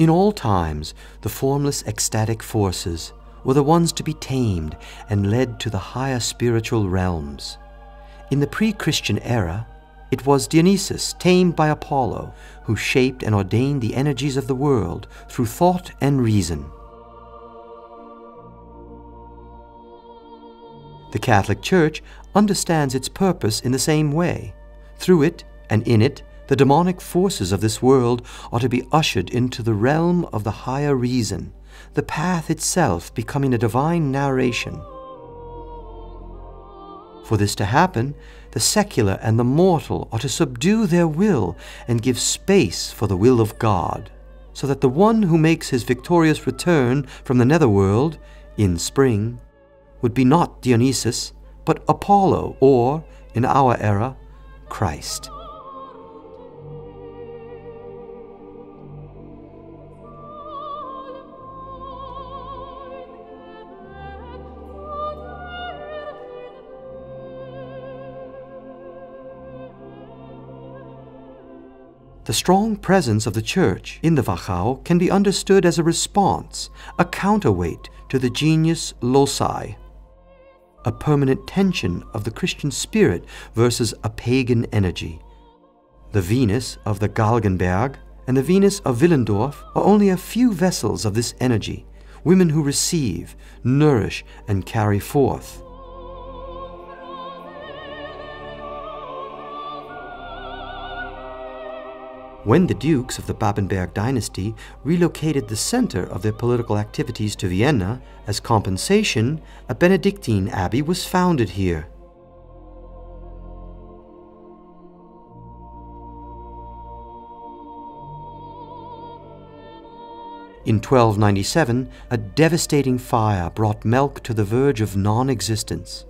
In all times, the formless ecstatic forces were the ones to be tamed and led to the higher spiritual realms. In the pre-Christian era, it was Dionysus, tamed by Apollo, who shaped and ordained the energies of the world through thought and reason. The Catholic Church understands its purpose in the same way. Through it and in it, the demonic forces of this world are to be ushered into the realm of the higher reason, the path itself becoming a divine narration. For this to happen, the secular and the mortal are to subdue their will and give space for the will of God, so that the one who makes his victorious return from the netherworld in spring would be not Dionysus, but Apollo, or, in our era, Christ. The strong presence of the Church in the Wachau can be understood as a response, a counterweight to the genius loci, a permanent tension of the Christian spirit versus a pagan energy. The Venus of the Galgenberg and the Venus of Willendorf are only a few vessels of this energy, women who receive, nourish, and carry forth. When the dukes of the Babenberg dynasty relocated the center of their political activities to Vienna, as compensation, a Benedictine abbey was founded here. In 1297, a devastating fire brought Melk to the verge of non-existence.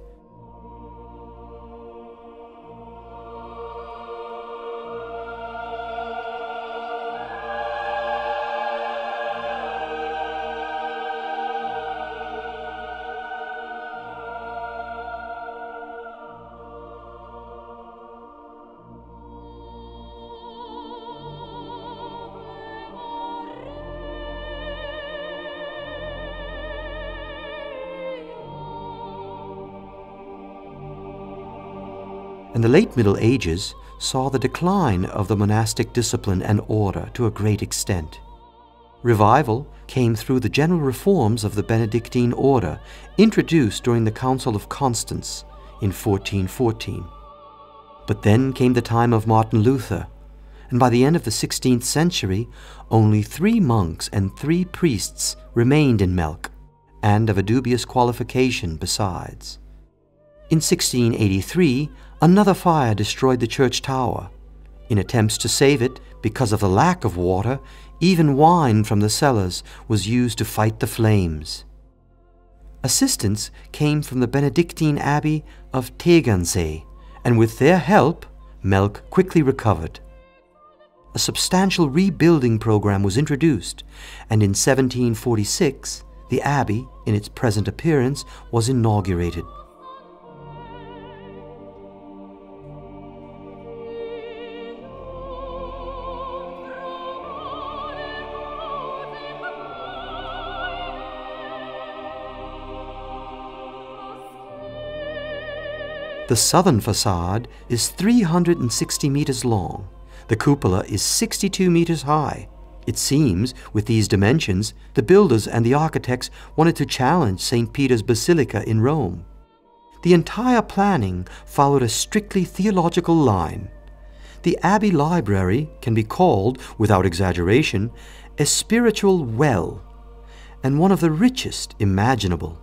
And the late Middle Ages saw the decline of the monastic discipline and order to a great extent. Revival came through the general reforms of the Benedictine order introduced during the Council of Constance in 1414. But then came the time of Martin Luther, and by the end of the 16th century, only 3 monks and 3 priests remained in Melk, and of a dubious qualification besides. In 1683, another fire destroyed the church tower. In attempts to save it, because of the lack of water, even wine from the cellars was used to fight the flames. Assistance came from the Benedictine Abbey of Tegernsee, and with their help, Melk quickly recovered. A substantial rebuilding program was introduced, and in 1746, the abbey, in its present appearance, was inaugurated. The southern facade is 360 meters long. The cupola is 62 meters high. It seems, with these dimensions, the builders and the architects wanted to challenge St. Peter's Basilica in Rome. The entire planning followed a strictly theological line. The Abbey Library can be called, without exaggeration, a spiritual well, and one of the richest imaginable.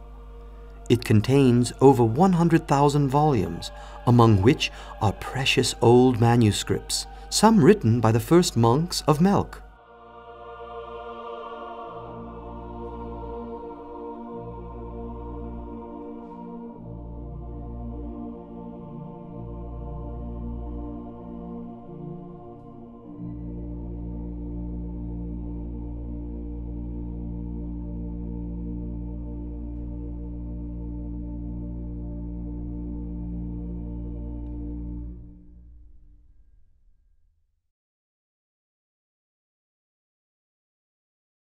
It contains over 100,000 volumes, among which are precious old manuscripts, some written by the first monks of Melk.